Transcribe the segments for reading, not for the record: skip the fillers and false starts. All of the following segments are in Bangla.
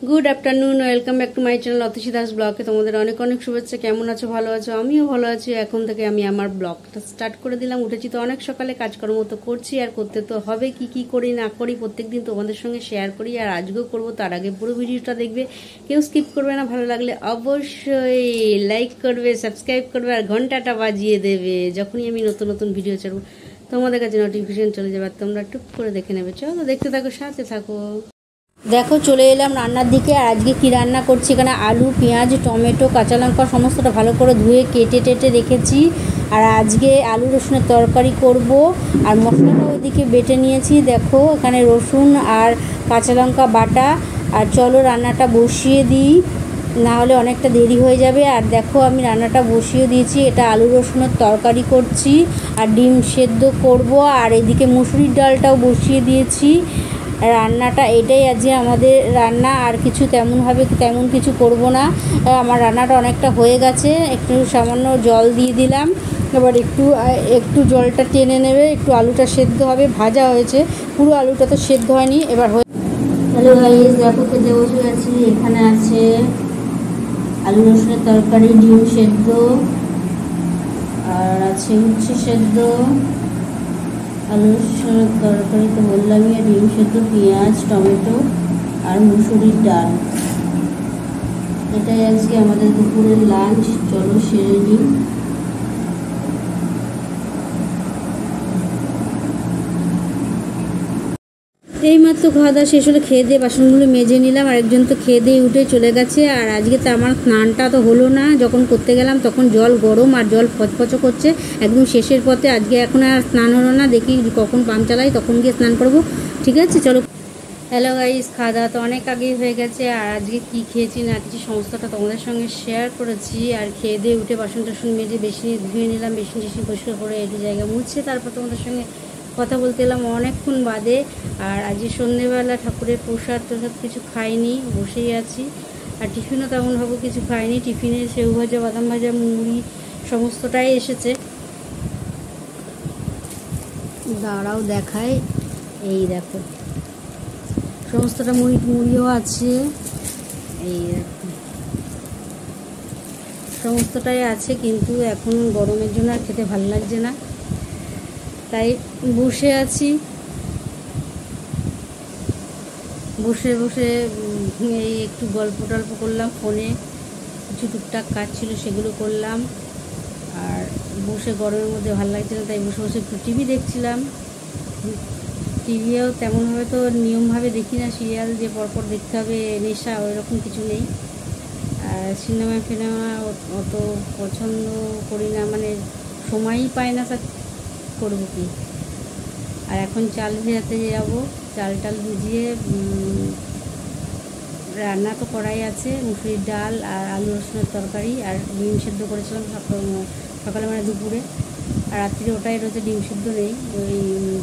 Good afternoon, welcome back to my channel Atishi Das ব্লগে। তোমাদের অনেক অনেক শুভেচ্ছা। কেমন আছো? ভালো আছো? আমিও ভালো আছি। এখন থেকে আমি আমার ব্লগটা স্টার্ট করে দিলাম। উঠেছি তো অনেক সকালে, কাজকর্ম তো করছি আর করতে তো হবে। কি করি না করি প্রত্যেকদিন তোমাদের সঙ্গে শেয়ার করি, আর আজকেও করবো। তার আগে পুরো ভিডিওটা দেখবে, কেউ স্কিপ করবে না। ভালো লাগলে অবশ্যই লাইক করবে, সাবস্ক্রাইব করবে আর ঘন্টাটা বাজিয়ে দেবে। যখনই আমি নতুন নতুন ভিডিও ছাড়বো তোমাদের কাছে নোটিফিকেশন চলে যাবে, আর তোমরা টুক করে দেখে নেবে। চলো দেখতে থাকো, সাথে থাকো। দেখো চলে এলাম রান্নার দিকে। আর আজকে কি রান্না করছি, এখানে আলু, পেঁয়াজ, টমেটো, কাঁচা লঙ্কা সমস্তটা ভালো করে ধুয়ে কেটে রেখেছি। আর আজকে আলু রসুনের তরকারি করব। আর মশলাটা ওইদিকে বেটে নিয়েছি। দেখো এখানে রসুন আর কাঁচা লঙ্কা বাটা। আর চলো রান্নাটা বসিয়ে দিই, না হলে অনেকটা দেরি হয়ে যাবে। আর দেখো আমি রান্নাটা বসিয়ে দিয়েছি। এটা আলু রসুনের তরকারি করছি আর ডিম সেদ্ধ করব। আর এদিকে মুসুরির ডালটাও বসিয়ে দিয়েছি। রান্নাটা এটাই আজকে আমাদের রান্না, আর কিছু তেমন কিছু করব না। আমার রান্নাটা অনেকটা হয়ে গেছে। একটু সামান্য জল দিয়ে দিলাম, এবার একটু জলটা টেনে নেবে। একটু আলুটা সেদ্ধ হবে, ভাজা হয়েছে, পুরো আলুটা তো সেদ্ধ হয়নি। এবার হ্যালো গাইস, দেখো খেতে বসে গেছি। এখানে আছে আলু রসুনের তরকারি, ডিম সেদ্ধ, আর আছে উচ্ছে সেদ্ধ। আলু রসুনের তরকারি তো বললামই, আর ডিম সেদ্ধ, পেঁয়াজ, টমেটো আর মুসুরির ডাল। এটাই আজকে আমাদের দুপুরের লাঞ্চ। চলো সেরে নিই। এইমাত্র খাওয়া দাওয়া শেষ হলে খেয়ে দিয়ে বাসনগুলো মেজে নিলাম। আর একজন তো খেয়ে দিয়ে উঠে চলে গেছে। আর আজকে তো আমার স্নানটা তো হলো না। যখন করতে গেলাম তখন জল গরম আর জল ফচফচো করছে একদম শেষের পথে। আজকে এখন আর স্নান হলো না, দেখি কখন পাম্প চালাই তখন গিয়ে স্নান করবো। ঠিক আছে চলো। হ্যালো গাইস, খাওয়া দাওয়া তো অনেক আগেই হয়ে গেছে। আর আজকে কি খেয়েছি না কিছু সমস্তটা তোমাদের সঙ্গে শেয়ার করেছি। আর খেয়ে দিয়ে উঠে বাসন টাসন মেজে বেশি ধুয়ে নিলাম, বেশি পরিষ্কার করে একটু জায়গা মুছছে। তারপর তোমাদের সঙ্গে কথা বলতে এলাম অনেকক্ষণ বাদে। আর আজকে সন্ধ্যেবেলা ঠাকুরের প্রসাদ কিছু খাইনি, বসেই আছি। আর টিফিনও তেমনভাবে কিছু খাইনি। টিফিনে সেউ ভাজা, বাদাম ভাজা, মুড়ি সমস্তটাই এসেছে। দাঁড়াও দেখায়, এই দেখো সমস্তটা মুড়িও আছে। এই দেখো সমস্তটাই আছে, কিন্তু এখন গরমের জন্য আর খেতে ভালো লাগছে না, তাই বসে আছি। বসে এই একটু গল্প টল্প করলাম ফোনে, কিছু টুকটাক কাজ ছিল সেগুলো করলাম। আর বসে গরমের মধ্যে ভালো লাগছে না, তাই বসে একটু টিভি দেখছিলাম। টিভিও তেমনভাবে তো নিয়মভাবে দেখি না। সিরিয়াল যে পরপর দেখতে হবে নেশা, ওই রকম কিছু নেই। আর সিনেমা অত পছন্দ করি না, মানে সময়ই পাই না, তা করবো কি। আর এখন চাল ভেজাতে যাবো। চাল ভিজিয়ে রান্না তো করাই আছে, মুসুরির ডাল আর আলু রসুনের তরকারি আর ডিম সেদ্ধ করেছিলাম সকালে মানে দুপুরে। আর রাত্রিরে ওটাই রয়েছে, ডিম সেদ্ধ নেই। ওই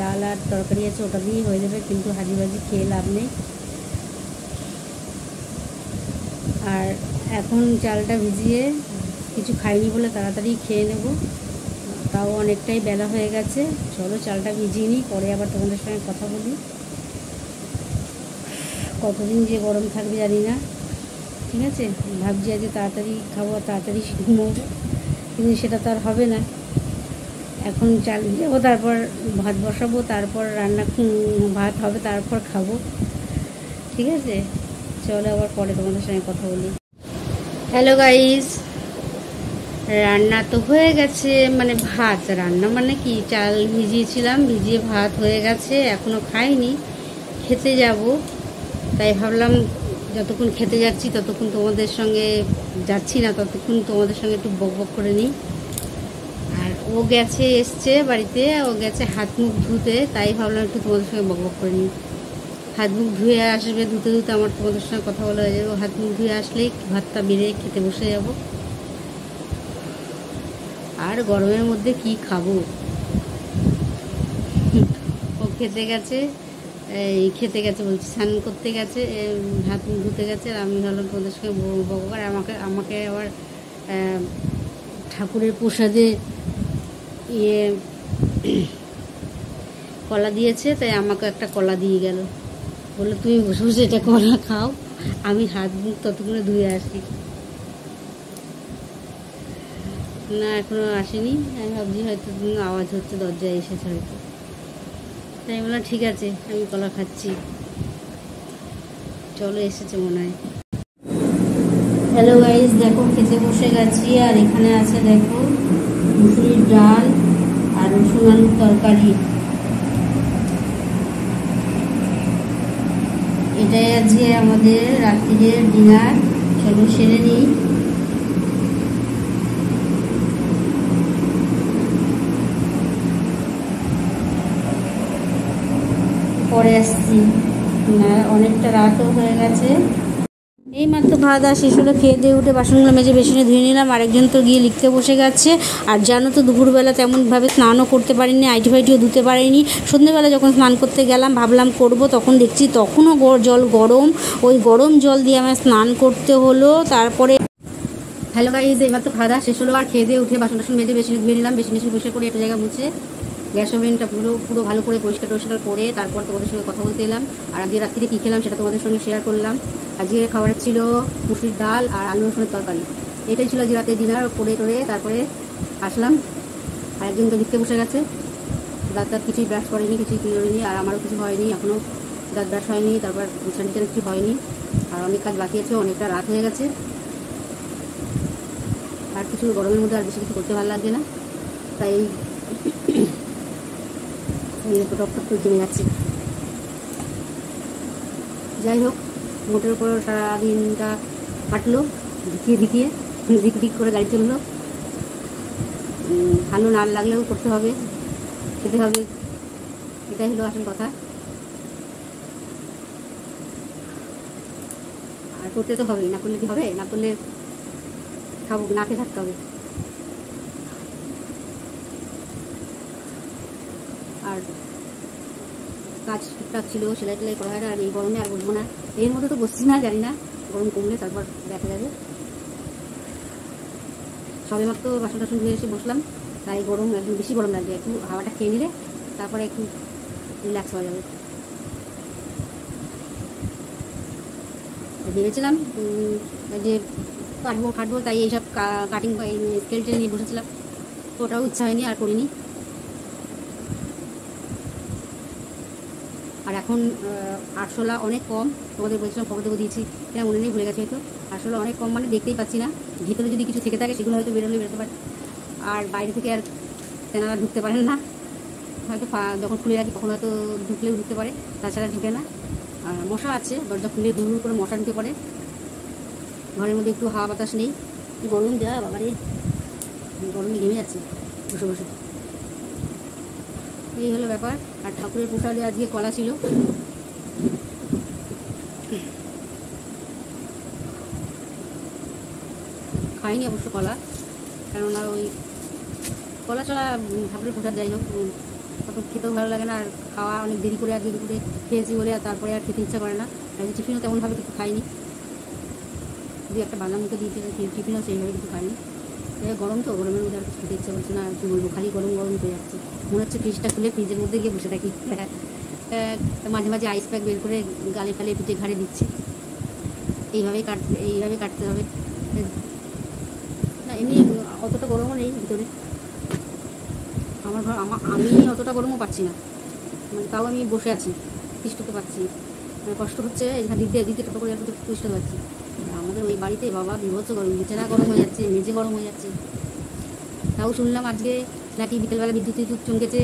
ডাল আর তরকারি আছে, ওটা দিয়েই হয়ে যাবে, কিন্তু ভাজি খেয়ে লাভ নেই। আর এখন চালটা ভিজিয়ে কিছু খাইনি বলে তাড়াতাড়ি খেয়ে নেব, তাও অনেকটাই বেলা হয়ে গেছে। চলো চালটা ভিজিয়ে নিই, পরে আবার তোমাদের সঙ্গে কথা বলি। কতদিন যে গরম থাকবে জানি না। ঠিক আছে, ভাবছি আজ তাড়াতাড়ি খাবো, তাড়াতাড়ি ঘুমোবো, কিন্তু সেটা তো আর হবে না। এখন চাল ভিজাবো, তারপর ভাত বসাবো, তারপর ভাত হবে, তারপর খাবো। ঠিক আছে চলো আবার পরে তোমাদের সঙ্গে কথা বলি। হ্যালো গাইস, রান্না তো হয়ে গেছে, মানে ভাত রান্না মানে কি, চাল ভিজিয়েছিলাম, ভিজিয়ে ভাত হয়ে গেছে, এখনও খাইনি, খেতে যাব। তাই ভাবলাম যতক্ষণ খেতে যাচ্ছি ততক্ষণ তোমাদের সঙ্গে যাচ্ছি না, ততক্ষণ তোমাদের সঙ্গে একটু বকবক করে নিই। আর ও এসছে বাড়িতে, ও গেছে হাত মুখ ধুতে, তাই ভাবলাম একটু তোমাদের সঙ্গে বকবক করে নিই। হাত মুখ ধুয়ে আসবে, ধুতে আমার তোমাদের সঙ্গে কথা বলা হয়ে যাবে। হাত মুখ ধুয়ে আসলেই ভাতটা বেড়ে খেতে বসে যাব। আর গরমের মধ্যে কি খাবো। ও খেতে গেছে বলছি, স্নান করতে গেছে, হাত মুখ ধুতে গেছে। আর আমি ভাবলাম তোমাদের সঙ্গে বকবক। আর আমাকে আবার ঠাকুরের প্রসাদে কলা দিয়েছে, তাই আমাকে একটা কলা দিয়ে গেল, বললো তুমি বসে বসে এটা কলা খাও। আমি হাত মুখ ততক্ষণে ধুয়ে আসি। না এখনও আসেনি, আমি ভাবছি হয়তো আওয়াজ হচ্ছে, দরজায় এসেছে হয়তো, তাই বললাম ঠিক আছে আমি কলা খাচ্ছি, চলো এসেছে মনে হয়। হ্যালো গাইস, দেখো খেতে বসে গেছি, আর এখানে আছে দেখো মুসুরির ডাল আর রসুন আলুর তরকারি। এটাই আজকে আমাদের রাত্রির ডিনার। চলো সেরে নিই। পরে আসছি, অনেকটা রাতও হয়ে গেছে। এই মাত্র খাওয়া দাওয়া শেষ হলো, খেয়ে দিয়ে উঠে বাসনগুলো মেজে বেসিনে ধুয়ে নিলাম। আরেকজন তো গিয়ে লিখতে বসে গেছে। আর জানো তো দুপুরবেলা তেমনভাবে স্নানও করতে পারিনি, আইটি ফাইটিও ধুতে পারিনি। সন্ধ্যেবেলা যখন স্নান করতে গেলাম ভাবলাম করব, তখন দেখছি তখনও জল গরম, ওই গরম জল দিয়ে আমার স্নান করতে হলো। তারপরে হ্যালো গাইস, এই মাত্র খাওয়া দাওয়া শেষ হলো, আর খেয়ে দিয়ে উঠে বাসন টাসন মেজে বেসিনে ধুয়ে নিলাম। বেসিনে বসে করে একটা জায়গা মুছে গ্যাস ওভেনটা পুরো ভালো করে পরিষ্কার করে তারপর তোমাদের সঙ্গে কথা বলতে এলাম। আর আজকে রাত্রিতে কী খেলাম সেটা তোমাদের সঙ্গে শেয়ার করলাম। আজকে খাবারের ছিল মুসুরির ডাল আর আলু রসুনের তরকারি। এটাই ছিল আজকে রাতে ডিনার। করে তারপরে আসলাম, আর একজন তো লিখতে বসে গেছে। দাঁত কিছুই ব্রাশ করেনি, কিছুই করিনি, আর আমারও কিছু হয়নি, এখনও দাঁত ব্রাশ হয়নি, তারপর স্যানিটারি কিছু হয়নি, আর অনেক কাজ বাকি আছে, অনেকটা রাত হয়ে গেছে। আর কিছু গরমের মধ্যে আর বেশি কিছু করতে ভালো লাগছে না, তাই টপ জমে যাচ্ছে। যাই হোক, মোটের উপর সারাদিনটা কাটলো ধিকিয়ে দিক করে গাড়ি চললো। ভালো না লাগলেও করতে হবে, খেতে হবে, এটাই হলো আসল কথা। আর করতে তো হবেই, না করলে কি হবে? না করলে খাবো, না খেয়ে থাকতে হবে। আর কাজ টুকটাক ছিল, সেলাই টেলাই করা হয় না। আর এই গরমে আর বসবো না, এর মধ্যে তো বসছি না, জানি না গরম কমলে তারপর দেখা যাবে। সবে মাত্র বাসন টাসন ধুয়ে এসে বসলাম, তাই গরম একদম বেশি গরম লাগবে। একটু হাওয়াটা খেয়ে নিলে তারপরে একটু রিল্যাক্স হওয়া যাবে। ভেবেছিলাম যে খাটবো, তাই এইসব কাটিং স্কেল টেনে নিয়ে বসেছিলাম, তো ওটাও ইচ্ছা হয়নি, আর করিনি। আর এখন আরশোলা অনেক কম, তোমাদের বলছিলাম খবর দেবো দিয়েছি, এটা মনে নেই, ভুলে গেছে হয়তো। আরশোলা অনেক কম মানে দেখতেই পাচ্ছি না। ভিতরে যদি কিছু থেকে থাকে সেগুলো হয়তো বেরোতে পারে, আর বাইরে থেকে আর তেনারা ঢুকতে পারেন না। হয়তো যখন খুলে রাখি তখন হয়তো ঢুকলেও ঢুকতে পারে, তাছাড়া ঢুকে না। আর মশা আছে, দরজা খুলে দূর করে মশা ঢুকে পড়ে। ঘরের মধ্যে একটু হাওয়া বাতাস নেই, গরম দেওয়া বাবারে, গরমে ঘেমে যাচ্ছে বসে বসে। এই হলো ব্যাপার। আর ঠাকুরের প্রসাদে আজকে কলা ছিল, খাইনি অবশ্য কলা, কেননা ওই কলা চলা ঠাকুরের প্রসাদ, যাই হোক অত খেতেও ভালো লাগে না, আর খাওয়া অনেক দেরি করে আজকে দুপুরে খেয়েছি বলে আর তারপরে আর খেতে ইচ্ছা করে না। টিফিনও তেমনভাবে কিছু খাইনি, যদি একটা বাদাম মুখে দিয়েছে টিফিনও সেইভাবে কিছু খাইনি। গরম তো, গরমের মধ্যে আর কিছু খেতে ইচ্ছা করছে না। আর কি বলবো, খালি গরম গরম হয়ে যাচ্ছে, মনে হচ্ছে ফ্রিজটা খুলে ফ্রিজের মধ্যে গিয়ে বসে থাকি। মাঝে মাঝে আইস প্যাক বের করে গালে ফালে পিঠে ঘাড়ে দিচ্ছে। এইভাবেই কাটতে হবে না। এমনি অতটা গরমও নেই ভিতরে, আমি অতটা গরমও পাচ্ছি না, মানে তাও আমি বসে আছি, তিষ্ঠতে পাচ্ছি, মানে কষ্ট হচ্ছে দিতে টোটো করে একটু তিষ্ঠতে পারছি। আমাদের ওই বাড়িতে বাবা বিভৎস গরম, বিছানা গরম হয়ে যাচ্ছে, মেঝে গরম হয়ে যাচ্ছে। তাও শুনলাম আজকে নাকি বিকেলবেলা বিদ্যুৎ চমকেছে,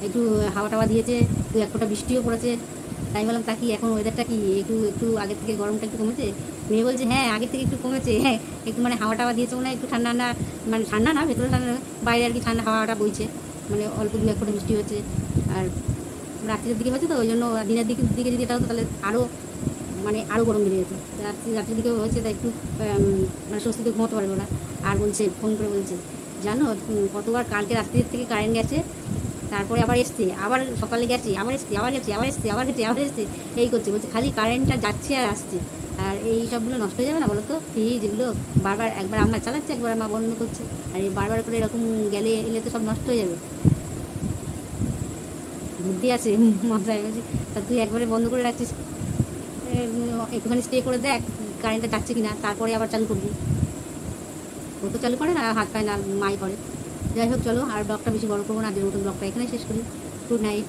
একটু হাওয়া টাওয়া দিয়েছে, একটু এক ফোঁটা বৃষ্টিও পড়েছে। তাই বললাম তা কি এখন ওয়েদারটা কি একটু আগের থেকে গরমটা একটু কমেছে? মেয়ে বলছে হ্যাঁ আগের থেকে একটু কমেছে, হ্যাঁ একটু মানে হাওয়া টাওয়া দিয়েছে মনে হয়, একটু ঠান্ডা ঠান্ডা, মানে ঠান্ডা না ভেতরে ঠান্ডা, বাইরে আর কি ঠান্ডা হাওয়াটা বইছে, মানে অল্প দু এক ফোঁটা বৃষ্টি হচ্ছে। আর রাত্রের দিকে হচ্ছে তো, ওই জন্য দিনের দিকে যদি এটা হতো তাহলে আরও গরম বেড়ে যেত। রাত্রের দিকে হয়েছে তাই একটু মানে স্বস্তিতে ঘুমোতে পারবে না। আর বলছে ফোন করে বলছে জানো কতবার কালকে রাত্রির থেকে কারেন্ট গেছে, তারপরে আবার এসছে, আবার সকালে গেছে, আবার এসছে, আবার গেছে, আবার এসছে, আবার গেছে, আবার এসছে, এই করছে। বলছে খালি কারেন্টটা যাচ্ছে আর আসছে, আর এই সবগুলো নষ্ট হয়ে যাবে না বলো তো? ফ্রিজ এগুলো বারবার, একবার আমরা চালাচ্ছি, একবার মা বন্ধ করছে, আর এই বারবার করে এরকম এলে তো সব নষ্ট হয়ে যাবে। বুদ্ধি আছে মাথায়, বলছি তা তুই একবারে বন্ধ করে রাখছিস, একটুখানি স্টে করে দেখ কারেন্টটা যাচ্ছে কিনা, তারপরে আবার চালু করবি। ও তো চালু করে না, হাত পায় না, মাই করে। যাই হোক চলো, আর ব্লগটা বেশি বড় করবো না, আজকের মতো ব্লগটা এখানে শেষ করি। Good night.